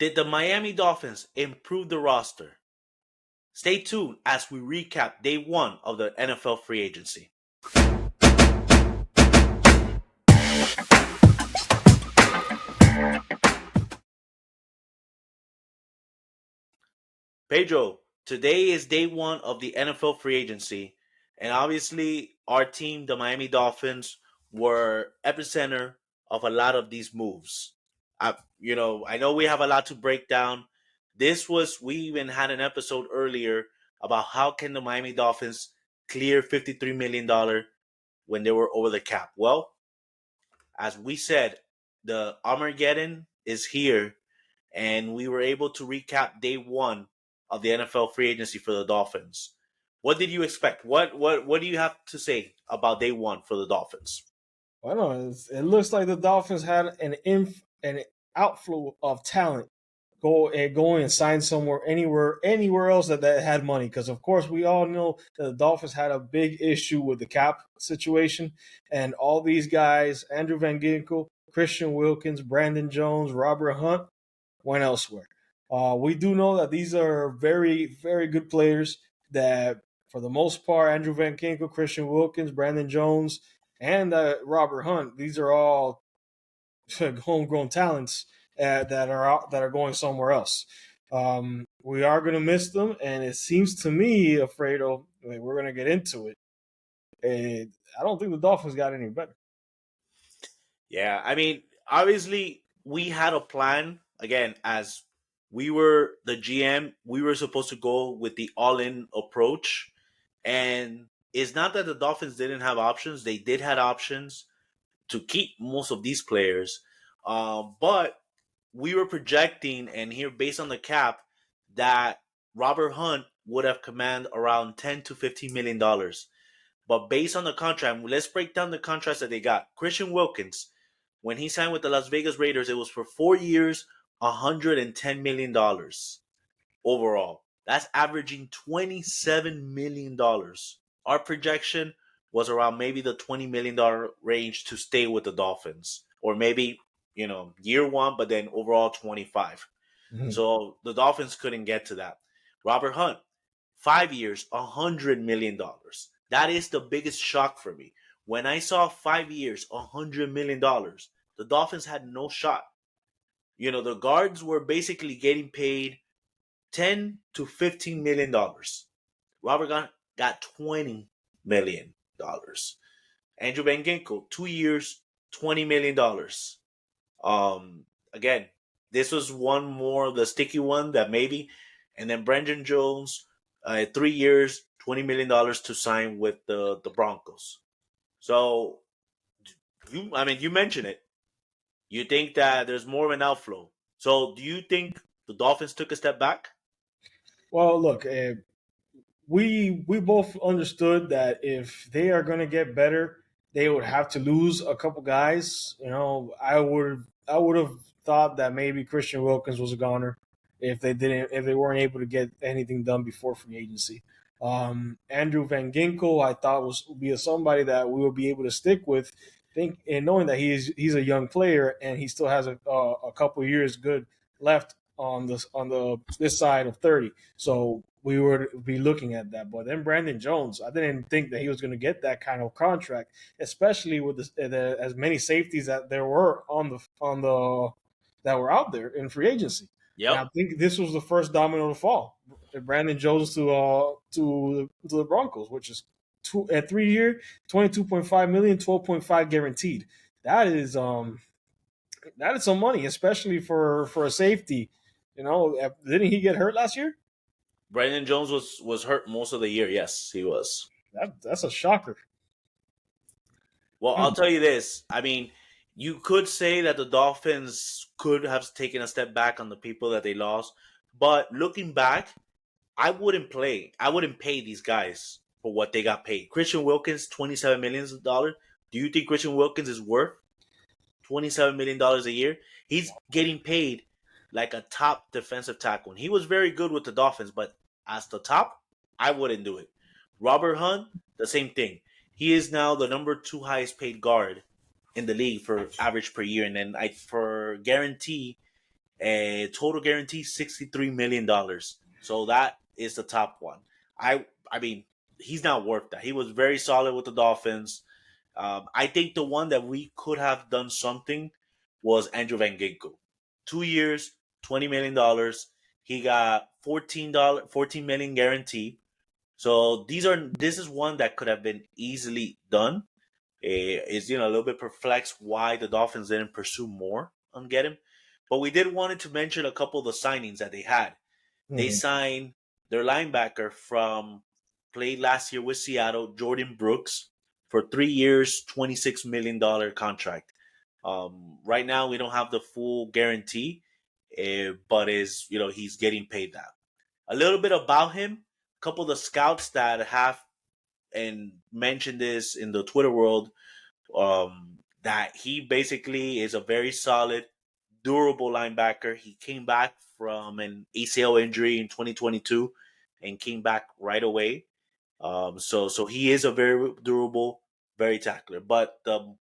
Did the Miami Dolphins improve the roster? Stay tuned as we recap day one of the NFL free agency. Pedro, today is day one of the NFL free agency, and obviously our team, the Miami Dolphins, were epicenter of a lot of these moves. I know we have a lot to break down. We even had an episode earlier about how can the Miami Dolphins clear $53 million when they were over the cap. Well, as we said, the Armageddon is here, and we were able to recap day one of the NFL free agency for the Dolphins. What did you expect? What do you have to say about day one for the Dolphins? I don't know. It looks like the Dolphins had an outflow of talent going and sign somewhere anywhere else that had money, because of course we all know that the Dolphins had a big issue with the cap situation, and all these guys, Andrew Van Ginkel, Christian Wilkins, Brandon Jones, Robert Hunt, went elsewhere. We do know that these are very, very good players that, for the most part, Andrew Van Ginkel, Christian Wilkins, Brandon Jones, and Robert Hunt, these are all homegrown talents that are going somewhere else. We are going to miss them, and it seems to me, Alfredo, we're going to get into it. And I don't think the Dolphins got any better. Yeah, I mean, obviously we had a plan. Again, as we were the GM, we were supposed to go with the all-in approach, and it's not that the Dolphins didn't have options; they did have options to keep most of these players. But we were projecting, and here based on the cap, that Robert Hunt would have command around $10 to $15 million. But based on the contract, let's break down the contracts that they got. Christian Wilkins, when he signed with the Las Vegas Raiders, it was for 4 years, $110 million overall. That's averaging $27 million. Our projection was around maybe the $20 million range to stay with the Dolphins, or maybe year one, but then overall 25. Mhm. So the Dolphins couldn't get to that. Robert Hunt, 5 years, $100 million. That is the biggest shock for me. When I saw 5 years, $100 million, the Dolphins had no shot. The guards were basically getting paid $10 to $15 million. Robert got $20 million. Andrew Van Ginkel, 2 years, $20 million. Again, this was one more of the sticky one that maybe, and then Brandon Jones, 3 years, $20 million to sign with the Broncos. So you mentioned it. You think that there's more of an outflow. So do you think the Dolphins took a step back? Well, look, we both understood that if they are going to get better, they would have to lose a couple guys. I would have thought that maybe Christian Wilkins was a goner if they weren't able to get anything done before free agency. Andrew Van Ginkel, I thought would be somebody that we would be able to stick with. Think and knowing that he's a young player and he still has a couple years good left on the this side of 30. So we would be looking at that. But then Brandon Jones, I didn't think that he was going to get that kind of contract, especially with as many safeties that there were on the that were out there in free agency. And Yep. I think this was the first domino to fall. Brandon Jones to the Broncos, which is at 3 year, 22.5 million, 12.5 guaranteed. That is some money, especially for a safety. Didn't he get hurt last year? Brandon Jones was hurt most of the year. Yes, he was. That's a shocker. Well, I'll Hmm. tell you this. I mean, you could say that the Dolphins could have taken a step back on the people that they lost, but looking back, I wouldn't play. I wouldn't pay these guys for what they got paid. Christian Wilkins, $27 million. Do you think Christian Wilkins is worth $27 million a year? He's getting paid like a top defensive tackle. And he was very good with the Dolphins, but as the top, I wouldn't do it. Robert Hunt, the same thing. He is now the number two highest paid guard in the league for average per year, and then for guarantee A total guarantee $63 million. So that is the top one. I mean, he's not worth that. He was very solid with the Dolphins. I think the one that we could have done something was Andrew Van Ginkel. 2 years, $20 million. He got $14 guarantee. So this is one that could have been easily done. Is a little bit perplexed why the Dolphins didn't pursue more on get him. But we did wanted to mention a couple of the signings that they had. They Mhm. signed their linebacker from played last year with Seattle, Jordan Brooks, for 3 years, $26 million contract. Right now, we don't have the full guarantee, but is he's getting paid that. A little bit about him. A couple of the scouts that have and mentioned this in the Twitter world, that he basically is a very solid, durable linebacker. He came back from an ACL injury in 2022 and came back right away. So he is a very durable, very tackler. But the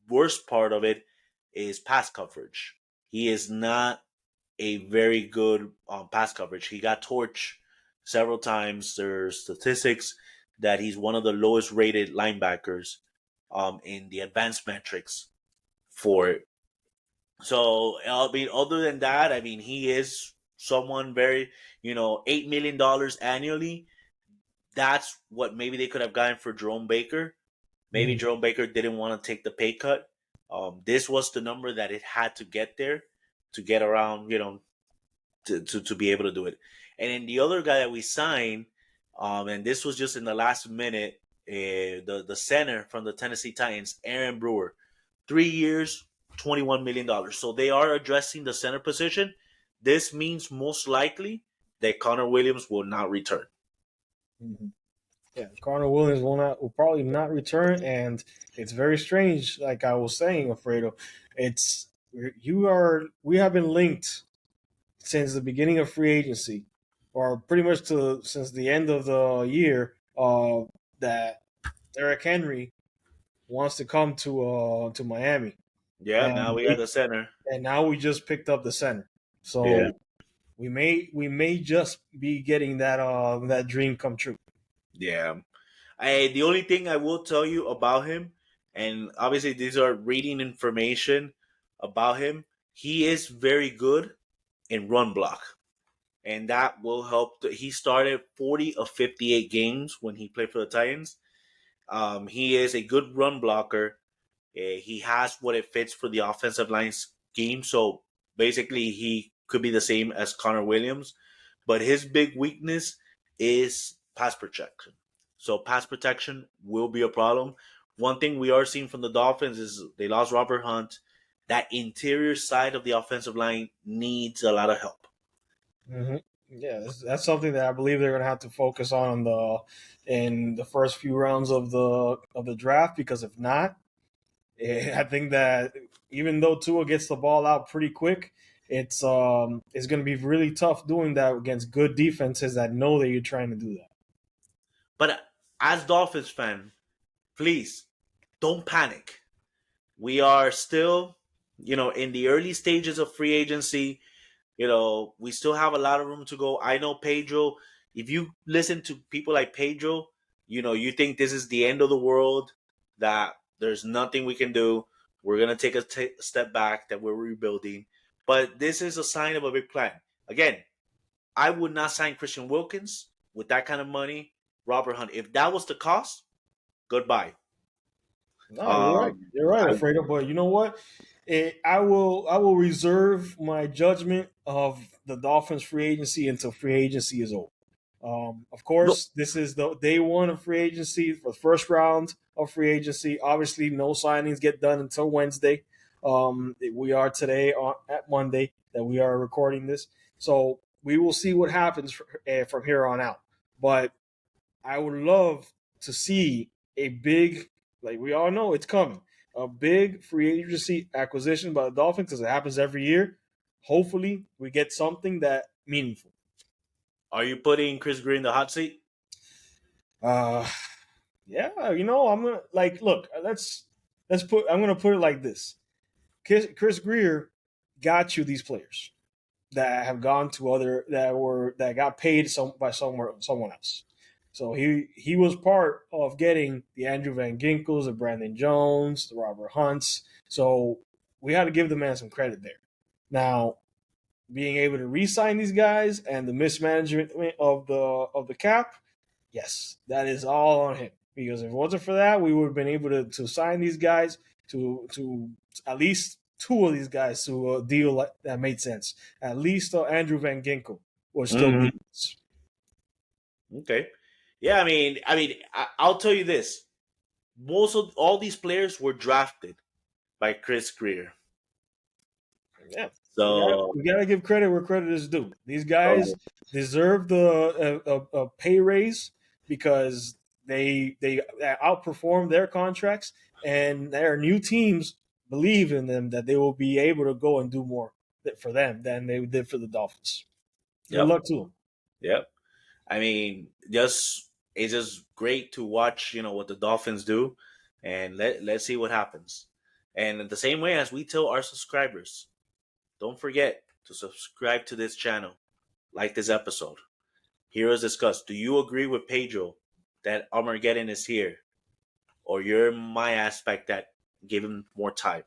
worst part of it is pass coverage. He is not a very good pass coverage. He got torched several times. There's statistics that he's one of the lowest rated linebackers in the advanced metrics for it. So I mean, other than that, I mean, he is someone very, $8 million annually. That's what maybe they could have gotten for Jerome Baker. Maybe Mhm. Jerome Baker didn't want to take the pay cut. This was the number that it had to get there to get around, to be able to do it. And then the other guy that we signed, and this was just in the last minute, the center from the Tennessee Titans, Aaron Brewer, 3 years, $21 million. So they are addressing the center position. This means most likely that Connor Williams will not return. Mhm. Yeah, Connor Williams will probably not return, and it's very strange. Like I was saying, Alfredo, it's we have been linked since the beginning of free agency, or pretty much to since the end of the year. That Derrick Henry wants to come to Miami, Yeah, now and we got the center. now we just picked up the center. Yeah, So we may just be getting that dream come true. yeah. The only thing I will tell you about him, and obviously these are reading information about him, he is very good in run block, and that will help. He started 40 of 58 games when he played for the Titans. He is a good run blocker. He has what it fits for the offensive line scheme. So basically, he could be the same as Connor Williams, but his big weakness is pass protection. So pass protection will be a problem. One thing we are seeing from the Dolphins is they lost Robert Hunt. That interior side of the offensive line needs a lot of help. Hmm. Yeah, that's something that I believe they're going to have to focus on in the first few rounds of the draft. Because if not, I think that even though Tua gets the ball out pretty quick, it's going to be really tough doing that against good defenses that know that you're trying to do that. But as Dolphins fan, please don't panic. We are still, in the early stages of free agency. We still have a lot of room to go. I know Pedro, if you listen to people like Pedro, you think this is the end of the world, that there's nothing we can do. We're going to take a step back, that we're rebuilding. But this is a sign of a big plan. Again, I would not sign Christian Wilkins with that kind of money. Robert Hunt, if that was the cost, goodbye. No, you're right. Um, You're right, I, Alfredo. But you know what? I will reserve my judgment of the Dolphins free agency until free agency is over. Of no, course, this is the day one of free agency for the first round of free agency. Obviously, no signings get done until Wednesday. We are today at Monday that we are recording this, so we will see what happens from here on out. But I would love to see a big, like we all know it's coming, a big free agency acquisition by the Dolphins because it happens every year. Hopefully, we get something that meaningful. are you putting Chris Green in the hot seat? Uh, yeah, I'm gonna look. I'm gonna put it like this. Chris Greer got you these players. that have gone to other that got paid by someone else. So he was part of getting the Andrew Van Ginkels, the Brandon Jones, the Robert Hunts. So we had to give the man some credit there. Now, being able to re-sign these guys and the mismanagement of the cap, yes, that is all on him. Because if it wasn't for that, we would have been able to sign these guys to at least two of these guys to a deal that made sense. At least Andrew Van Ginkel would still Hmm. be. Okay. Yeah, I'll tell you this: most of all these players were drafted by Chris Greer. Yeah, So, we gotta give credit where credit is due. These so guys deserve the a pay raise because they outperformed their contracts, and their new teams believe in them that they will be able to go and do more for them than they did for the Dolphins. Good yep, luck to them. yep. Just it's just great to watch. What the Dolphins do, and let's see what happens. And in the same way as we tell our subscribers, don't forget to subscribe to this channel, like this episode. Hear us discuss. Do you agree with Pedro that Armageddon is here, or you're my aspect that give him more time?